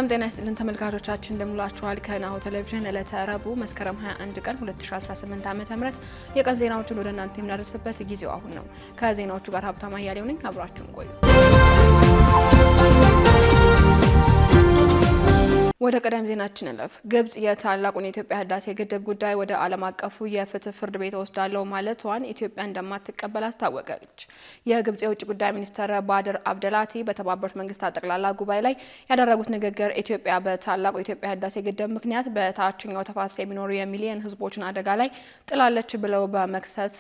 ሰላም ጤና ይስጥልን ተመልካቾቻችን እንደምላችኋል። ከናሁ ቴሌቪዥን ዕለተ ረቡዕ መስከረም 21 ቀን 2018 ዓ.ም የቀን ዜናዎችን ወደ እናንተ የምናደርስበት ጊዜው አሁን ነው። ከዜናዎቹ ጋር ሀብታማ ያሌው ነኝ። አብራችሁን ቆዩ። ወደ ቀደም ዜናችን እንለፍ። ግብጽ የታላቁን የኢትዮጵያ ህዳሴ ግድብ ጉዳይ ወደ ዓለም አቀፉ የፍትህ ፍርድ ቤት ወስዳለው ማለቷን ኢትዮጵያ እንደማትቀበል አስታወቀች። የግብጽ የውጭ ጉዳይ ሚኒስትር ባድር አብደላቲ በተባበሩት መንግስታት ጠቅላላ ጉባኤ ላይ ያደረጉት ንግግር ኢትዮጵያ በታላቁ የኢትዮጵያ ህዳሴ ግድብ ምክንያት በታችኛው ተፋሰስ የሚኖሩ የሚሊዮን ህዝቦችን አደጋ ላይ ጥላለች ብለው በመክሰስ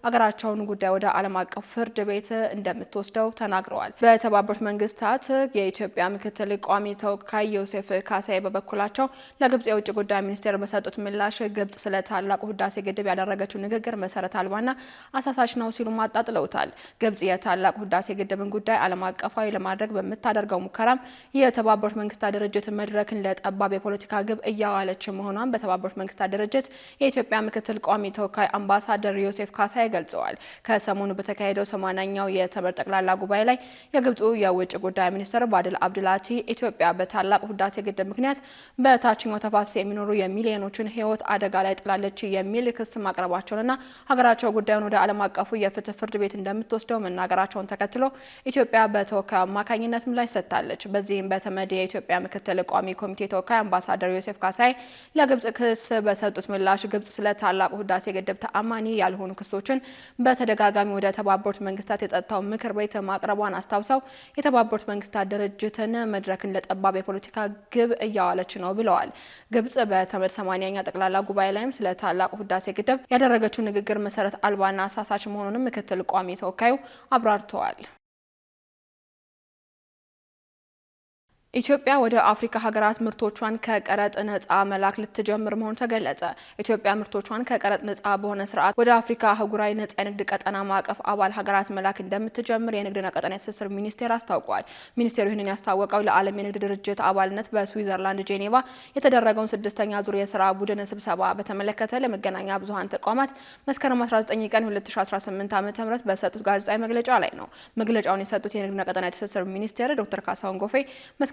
አገራቸውን ጉዳይ ወደ ዓለም አቀፉ ፍርድ ቤት እንደምትወስደው ተናግረዋል። በተባበሩት መንግስታት የኢትዮጵያ ምክትል ቋሚ ተወካይ ዮሴፍ ካሳይ በበኩላቸው ለግብጽ የውጭ ጉዳይ ሚኒስቴር በሰጡት ምላሽ ግብጽ ስለ ታላቁ ህዳሴ ግድብ ያደረገችው ንግግር መሰረት አልባና አሳሳች ነው ሲሉ ማጣጥለውታል። ግብጽ የታላቁ ህዳሴ ግድብን ጉዳይ ዓለም አቀፋዊ ለማድረግ በምታደርገው ሙከራም የተባበሩት መንግስታት ድርጅት መድረክን ለጠባብ የፖለቲካ ግብ እያዋለች መሆኗን በተባበሩት መንግስታት ድርጅት የኢትዮጵያ ምክትል ቋሚ ተወካይ አምባሳደር ዮሴፍ ካሳይ ገልጸዋል። ከሰሞኑ በተካሄደው 80ኛው የተመድ ጠቅላላ ጉባኤ ላይ የግብጹ የውጭ ጉዳይ ሚኒስትር ባድር አብደላቲ ኢትዮጵያ በታላቁ ህዳሴ ግድብ ምክንያት በታችኛው ተፋሰስ የሚኖሩ የሚሊዮኖችን ህይወት አደጋ ላይ ጥላለች የሚል ክስ ማቅረባቸውንና ሀገራቸው ጉዳዩን ወደ ዓለም አቀፉ የፍትህ ፍርድ ቤት እንደምትወስደው መናገራቸውን ተከትሎ ኢትዮጵያ በተወካዩ አማካኝነት ምላሽ ሰጥታለች። በዚህም በተመድ የኢትዮጵያ ምክትል ቋሚ ኮሚቴ ተወካይ አምባሳደር ዮሴፍ ካሳይ ለግብጽ ክስ በሰጡት ምላሽ ግብጽ ስለ ታላቁ ህዳሴ ግድብ ተአማኒ ያልሆኑ ክሶችን በተደጋጋሚ ወደ ተባበሩት መንግስታት የጸጥታው ምክር ቤት ማቅረቧን አስታውሰው የተባበሩት መንግስታት ድርጅትን መድረክን ለጠባብ የፖለቲካ ግብ እያዋለች ነው ብለዋል። ግብጽ በተመድ 80ኛ ጠቅላላ ጉባኤ ላይም ስለ ታላቁ ህዳሴ ግድብ ያደረገችው ንግግር መሰረት አልባና አሳሳች መሆኑንም ምክትል ቋሚ ተወካዩ አብራርተዋል። ኢትዮጵያ ወደ አፍሪካ ሀገራት ምርቶቿን ከቀረጥ ነጻ መላክ ልትጀምር መሆኑ ተገለጸ። ኢትዮጵያ ምርቶቿን ከቀረጥ ነጻ በሆነ ስርዓት ወደ አፍሪካ አህጉራዊ ነጻ የንግድ ቀጠና ማዕቀፍ አባል ሀገራት መላክ እንደምትጀምር የንግድና ቀጠናዊ ትስስር ሚኒስቴር አስታውቋል። ሚኒስቴሩ ይህንን ያስታወቀው ለዓለም የንግድ ድርጅት አባልነት በስዊዘርላንድ ጄኔቫ የተደረገውን 6ኛ ዙር የስራ ቡድን ስብሰባ በተመለከተ ለመገናኛ ብዙሃን ተቋማት መስከረም 19 ቀን 2018 ዓ.ም በሰጡት ጋዜጣዊ መግለጫ ላይ ነው። መግለጫውን የሰጡት የንግድና ቀጠናዊ ትስስር ሚኒስቴር ዶክተር ካሳሁን ጎፌ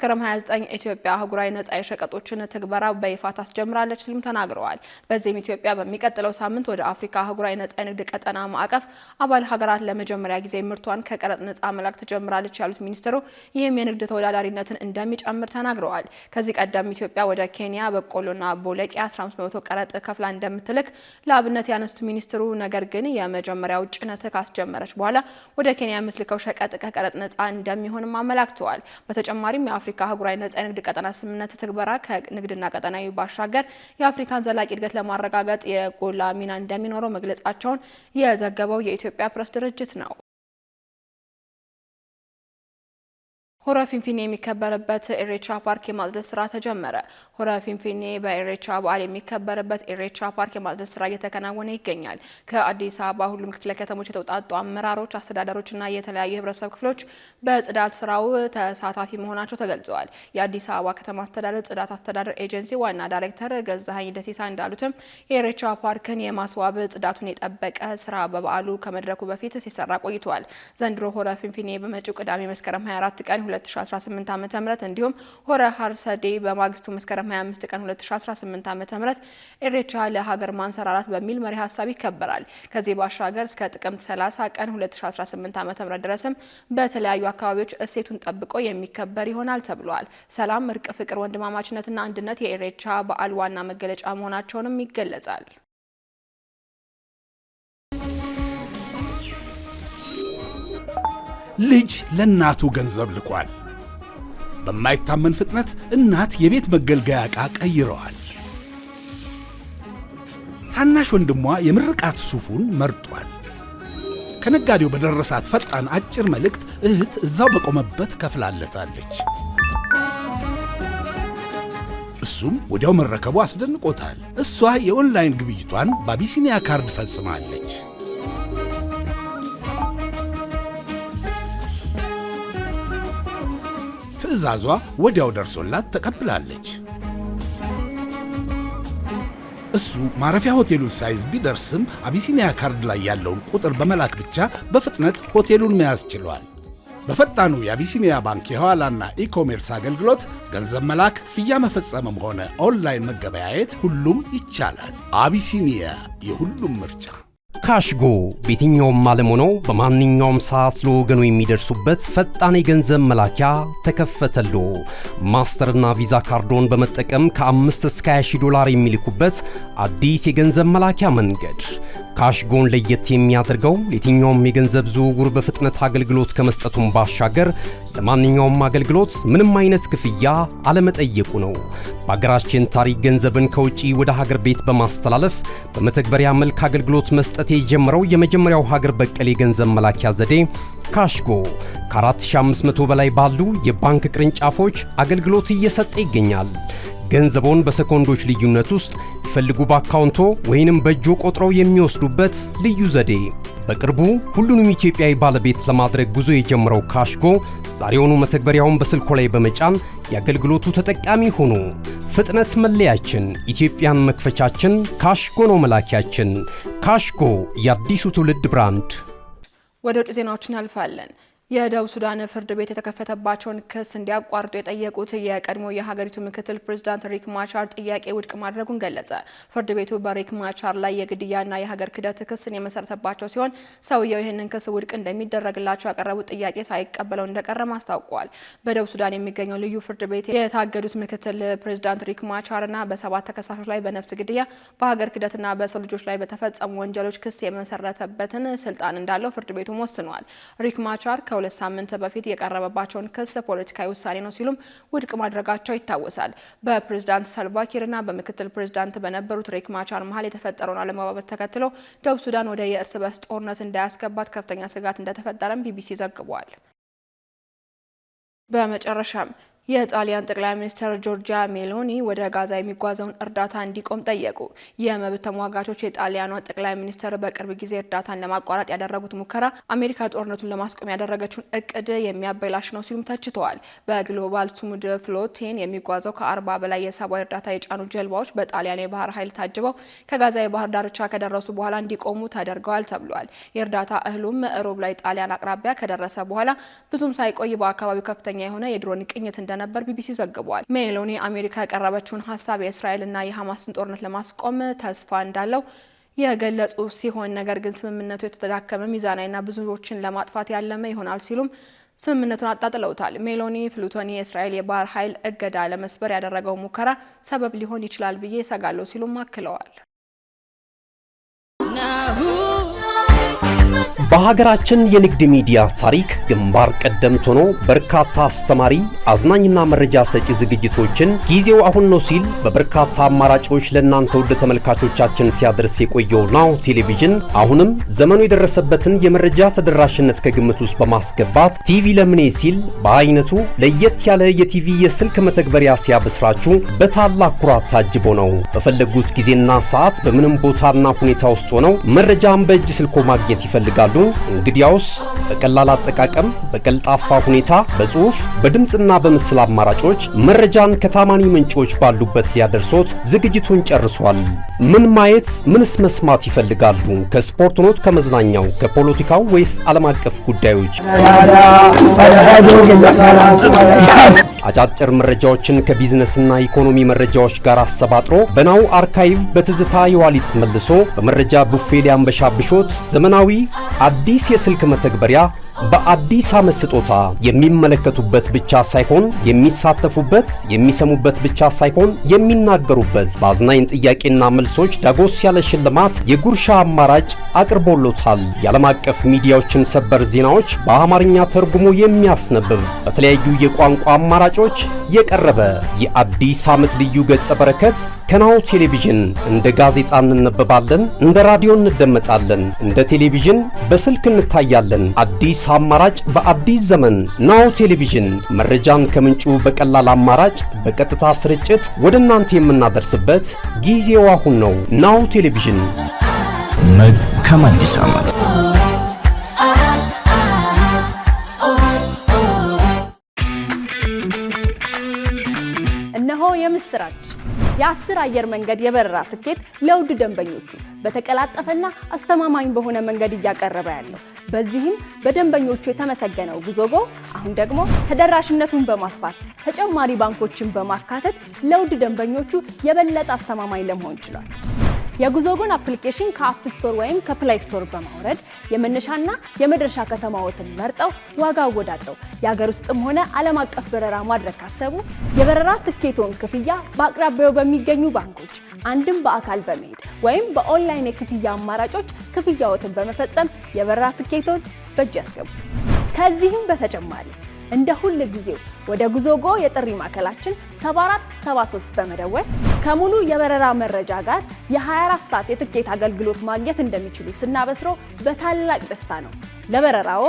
መስከረም 29 ኢትዮጵያ አህጉራዊ ነጻ የሸቀጦችን ትግበራ በይፋ ታስጀምራለች ሲሉም ተናግረዋል። በዚህም ኢትዮጵያ በሚቀጥለው ሳምንት ወደ አፍሪካ አህጉራዊ ነጻ የንግድ ቀጠና ማዕቀፍ አባል ሀገራት ለመጀመሪያ ጊዜ ምርቷን ከቀረጥ ነጻ መላክ ትጀምራለች ያሉት ሚኒስትሩ ይህም የንግድ ተወዳዳሪነትን እንደሚጨምር ተናግረዋል። ከዚህ ቀደም ኢትዮጵያ ወደ ኬንያ በቆሎና ቦለቄ 15% ቀረጥ ከፍላ እንደምትልክ ለአብነት ያነሱት ሚኒስትሩ ነገር ግን የመጀመሪያው ጭነት ካስጀመረች በኋላ ወደ ኬንያ የምትልከው ሸቀጥ ከቀረጥ ነጻ እንደሚሆንም አመላክተዋል። በተጨማሪም የአፍሪካ አህጉራዊ ነጻ የንግድ ቀጠና ስምምነት ትግበራ ከንግድና ቀጠናዊ ባሻገር የአፍሪካን ዘላቂ እድገት ለማረጋገጥ የጎላ ሚና እንደሚኖረው መግለጻቸውን የዘገበው የኢትዮጵያ ፕሬስ ድርጅት ነው። ሆራ ፊንፊኔ የሚከበርበት ኢሬቻ ፓርክ የማጽዳት ስራ ተጀመረ። ሆራ ፊንፊኔ በኢሬቻ በዓል የሚከበርበት ኢሬቻ ፓርክ የማጽዳት ስራ እየተከናወነ ይገኛል። ከአዲስ አበባ ሁሉም ክፍለ ከተሞች የተውጣጡ አመራሮች፣ አስተዳደሮችና የተለያዩ የህብረተሰብ ክፍሎች በጽዳት ስራው ተሳታፊ መሆናቸው ተገልጸዋል። የአዲስ አበባ ከተማ አስተዳደር ጽዳት አስተዳደር ኤጀንሲ ዋና ዳይሬክተር ገዛኸኝ ደሲሳ እንዳሉትም የኢሬቻ ፓርክን የማስዋብ ጽዳቱን የጠበቀ ስራ በበዓሉ ከመድረኩ በፊት ሲሰራ ቆይቷል። ዘንድሮ ሆራ ፊንፊኔ በመጪው ቅዳሜ መስከረም 24 ቀን 2018 ዓ.ም እንዲሁም ሆረ ሀርሰዴ በማግስቱ መስከረም 25 ቀን 2018 ዓ.ም ኢሬቻ ለሀገር ማንሰራራት በሚል መሪ ሀሳብ ይከበራል። ከዚህ ባሻገር እስከ ጥቅምት 30 ቀን 2018 ዓ.ም ድረስም በተለያዩ አካባቢዎች እሴቱን ጠብቆ የሚከበር ይሆናል ተብሏል። ሰላም፣ እርቅ፣ ፍቅር፣ ወንድማማችነትና አንድነት የኢሬቻ በዓል ዋና መገለጫ መሆናቸውንም ይገለጻል። ልጅ ለእናቱ ገንዘብ ልኳል። በማይታመን ፍጥነት እናት የቤት መገልገያ ዕቃ ቀይረዋል። ታናሽ ወንድሟ የምርቃት ሱፉን መርጧል። ከነጋዴው በደረሳት ፈጣን አጭር መልእክት እህት እዛው በቆመበት ከፍላለታለች። እሱም ወዲያው መረከቡ አስደንቆታል። እሷ የኦንላይን ግብይቷን በአቢሲኒያ ካርድ ፈጽማለች። ትዕዛዟ ወዲያው ደርሶላት ተቀብላለች። እሱ ማረፊያ ሆቴሉን ሳይዝ ቢደርስም አቢሲኒያ ካርድ ላይ ያለውን ቁጥር በመላክ ብቻ በፍጥነት ሆቴሉን መያዝ ችሏል። በፈጣኑ የአቢሲኒያ ባንክ የሐዋላና ኢኮሜርስ አገልግሎት ገንዘብ መላክ፣ ክፍያ መፈጸምም ሆነ ኦንላይን መገበያየት ሁሉም ይቻላል። አቢሲኒያ የሁሉም ምርጫ። ካሽጎ በየትኛውም ዓለም ሆነው በማንኛውም ሰዓት ለወገኑ የሚደርሱበት ፈጣን የገንዘብ መላኪያ ተከፈተሎ። ማስተርና ቪዛ ካርዶን በመጠቀም ከ5 እስከ 20 ዶላር የሚልኩበት አዲስ የገንዘብ መላኪያ መንገድ። ካሽጎን ለየት የሚያደርገው የትኛውም የገንዘብ ዝውውር በፍጥነት አገልግሎት ከመስጠቱም ባሻገር ለማንኛውም አገልግሎት ምንም አይነት ክፍያ አለመጠየቁ ነው። በሀገራችን ታሪክ ገንዘብን ከውጪ ወደ ሀገር ቤት በማስተላለፍ በመተግበሪያ መልክ አገልግሎት መስጠት የጀመረው የመጀመሪያው ሀገር በቀል የገንዘብ መላኪያ ዘዴ ካሽጎ ከ4500 በላይ ባሉ የባንክ ቅርንጫፎች አገልግሎት እየሰጠ ይገኛል። ገንዘቦን በሰኮንዶች ልዩነት ውስጥ ይፈልጉ በአካውንቶ ወይንም በእጆ ቆጥረው የሚወስዱበት ልዩ ዘዴ። በቅርቡ ሁሉንም ኢትዮጵያዊ ባለቤት ለማድረግ ጉዞ የጀመረው ካሽጎ ዛሬውኑ መተግበሪያውን በስልኮ ላይ በመጫን የአገልግሎቱ ተጠቃሚ ሆኑ። ፍጥነት መለያችን፣ ኢትዮጵያን መክፈቻችን፣ ካሽጎ ነው መላኪያችን። ካሽጎ የአዲሱ ትውልድ ብራንድ። ወደ ውጭ ዜናዎች እናልፋለን። የደቡብ ሱዳን ፍርድ ቤት የተከፈተባቸውን ክስ እንዲያቋርጡ የጠየቁት የቀድሞ የሀገሪቱ ምክትል ፕሬዝዳንት ሪክ ማቻር ጥያቄ ውድቅ ማድረጉን ገለጸ። ፍርድ ቤቱ በሪክ ማቻር ላይ የግድያና የሀገር ክህደት ክስን የመሰረተባቸው ሲሆን ሰውየው ይህንን ክስ ውድቅ እንደሚደረግላቸው ያቀረቡት ጥያቄ ሳይቀበለው እንደቀረም አስታውቋል። በደቡብ ሱዳን የሚገኘው ልዩ ፍርድ ቤት የታገዱት ምክትል ፕሬዝዳንት ሪክ ማቻርና በ7 ተከሳሾች ላይ በነፍስ ግድያ፣ በሀገር ክህደትና በሰው ልጆች ላይ በተፈጸሙ ወንጀሎች ክስ የመሰረተበትን ስልጣን እንዳለው ፍርድ ቤቱም ወስኗል። ሪክ ማቻር ከ2 ሳምንት በፊት የቀረበባቸውን ክስ ፖለቲካዊ ውሳኔ ነው ሲሉም ውድቅ ማድረጋቸው ይታወሳል። በፕሬዝዳንት ሳልቫኪርና በምክትል ፕሬዝዳንት በነበሩት ሪክ ማቻር መሀል የተፈጠረውን አለመግባባት ተከትሎ ደቡብ ሱዳን ወደ የእርስ በርስ ጦርነት እንዳያስገባት ከፍተኛ ስጋት እንደተፈጠረም ቢቢሲ ዘግቧል። በመጨረሻም የጣሊያን ጠቅላይ ሚኒስትር ጆርጂያ ሜሎኒ ወደ ጋዛ የሚጓዘውን እርዳታ እንዲቆም ጠየቁ። የመብት ተሟጋቾች የጣሊያኗ ጠቅላይ ሚኒስትር በቅርብ ጊዜ እርዳታን ለማቋረጥ ያደረጉት ሙከራ አሜሪካ ጦርነቱን ለማስቆም ያደረገችውን እቅድ የሚያበላሽ ነው ሲሉም ተችተዋል። በግሎባል ሱሙድ ፍሎቲን የሚጓዘው ከ40 በላይ የሰብአዊ እርዳታ የጫኑ ጀልባዎች በጣሊያን የባህር ኃይል ታጅበው ከጋዛ የባህር ዳርቻ ከደረሱ በኋላ እንዲቆሙ ተደርገዋል ተብሏል። የእርዳታ እህሉም ሮብ ላይ ጣሊያን አቅራቢያ ከደረሰ በኋላ ብዙም ሳይቆይ በአካባቢው ከፍተኛ የሆነ የድሮን ቅኝት እንደነበር ቢቢሲ ዘግቧል። ሜሎኒ አሜሪካ ያቀረበችውን ሀሳብ የእስራኤልና የሐማስን ጦርነት ለማስቆም ተስፋ እንዳለው የገለጹ ሲሆን ነገር ግን ስምምነቱ የተዳከመ ሚዛናዊና ብዙዎችን ለማጥፋት ያለመ ይሆናል ሲሉም ስምምነቱን አጣጥለውታል። ሜሎኒ ፍሉቶኒ የእስራኤል የባህር ኃይል እገዳ ለመስበር ያደረገው ሙከራ ሰበብ ሊሆን ይችላል ብዬ እሰጋለሁ ሲሉም አክለዋል። በሀገራችን የንግድ ሚዲያ ታሪክ ግንባር ቀደምት ሆኖ በርካታ አስተማሪ፣ አዝናኝና መረጃ ሰጪ ዝግጅቶችን ጊዜው አሁን ነው ሲል በበርካታ አማራጮች ለእናንተ ውድ ተመልካቾቻችን ሲያደርስ የቆየው ናሁ ቴሌቪዥን አሁንም ዘመኑ የደረሰበትን የመረጃ ተደራሽነት ከግምት ውስጥ በማስገባት ቲቪ ለምኔ ሲል በአይነቱ ለየት ያለ የቲቪ የስልክ መተግበሪያ ሲያበስራችሁ በታላቅ ኩራት ታጅቦ ነው። በፈለጉት ጊዜና ሰዓት በምንም ቦታና ሁኔታ ውስጥ ሆነው መረጃን በእጅ ስልኮ ማግኘት ይፈልጋሉ። እንግዲያውስ በቀላል አጠቃቀም በቀልጣፋ ሁኔታ በጽሁፍ በድምጽና በምስል አማራጮች መረጃን ከታማኒ ምንጮች ባሉበት ሊያደርሶት ዝግጅቱን ጨርሷል። ምን ማየት ምንስ መስማት ይፈልጋሉ? ከስፖርት ኖት፣ ከመዝናኛው፣ ከፖለቲካው ወይስ ዓለም አቀፍ ጉዳዮች? አጫጭር መረጃዎችን ከቢዝነስና ኢኮኖሚ መረጃዎች ጋር አሰባጥሮ በናሁ አርካይቭ በትዝታ የዋሊት መልሶ በመረጃ ቡፌ ሊያንበሻብሾት ዘመናዊ አዲስ የስልክ መተግበሪያ በአዲስ ዓመት ስጦታ የሚመለከቱበት ብቻ ሳይሆን የሚሳተፉበት፣ የሚሰሙበት ብቻ ሳይሆን የሚናገሩበት በአዝናኝ ጥያቄና መልሶች ዳጎስ ያለ ሽልማት የጉርሻ አማራጭ አቅርቦሎታል። የዓለም አቀፍ ሚዲያዎችን ሰበር ዜናዎች በአማርኛ ተርጉሞ የሚያስነብብ በተለያዩ የቋንቋ አማራጮች የቀረበ የአዲስ ዓመት ልዩ ገጸ በረከት ከናሁ ቴሌቪዥን። እንደ ጋዜጣ እንነበባለን፣ እንደ ራዲዮ እንደመጣለን፣ እንደ ቴሌቪዥን በስልክ እንታያለን። አዲስ አማራጭ በአዲስ ዘመን ናሁ ቴሌቪዥን። መረጃን ከምንጩ በቀላል አማራጭ በቀጥታ ስርጭት ወደ እናንተ የምናደርስበት ጊዜው አሁን ነው። ናሁ ቴሌቪዥን። መልካም አዲስ ዓመት። እነሆ የምስራች የ10 አየር መንገድ የበረራ ትኬት ለውድ ደንበኞቹ በተቀላጠፈና አስተማማኝ በሆነ መንገድ እያቀረበ ያለው። በዚህም በደንበኞቹ የተመሰገነው ጉዞጎ አሁን ደግሞ ተደራሽነቱን በማስፋት ተጨማሪ ባንኮችን በማካተት ለውድ ደንበኞቹ የበለጠ አስተማማኝ ለመሆን ችሏል። የጉዞጎን አፕሊኬሽን ከአፕ ስቶር ወይም ከፕላይ ስቶር በማውረድ የመነሻና የመድረሻ ከተማዎትን መርጠው ዋጋ አወዳድረው የሀገር ውስጥም ሆነ ዓለም አቀፍ በረራ ማድረግ ካሰቡ የበረራ ትኬቶን ክፍያ በአቅራቢያው በሚገኙ ባንኮች አንድም በአካል በመሄድ ወይም በኦንላይን የክፍያ አማራጮች ክፍያዎትን በመፈጸም የበረራ ትኬቶን በእጅ ያስገቡ። ከዚህም በተጨማሪ እንደ ሁል ጊዜው ወደ ጉዞጎ የጥሪ ማዕከላችን 7473 በመደወል ከሙሉ የበረራ መረጃ ጋር የ24 ሰዓት የትኬት አገልግሎት ማግኘት እንደሚችሉ ስናበስሮ በታላቅ ደስታ ነው። ለበረራዎ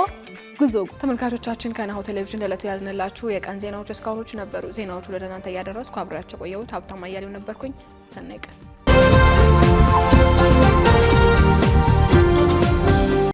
ጉዞጎ። ተመልካቾቻችን ከናሁ ቴሌቪዥን ለዕለቱ ያዝንላችሁ የቀን ዜናዎች እስካሁኖቹ ነበሩ። ዜናዎቹ ወደ እናንተ እያደረስኩ አብሬያችሁ ቆየሁት። ሀብታም አያሌው ነበርኩኝ። ሰናይ ቀን።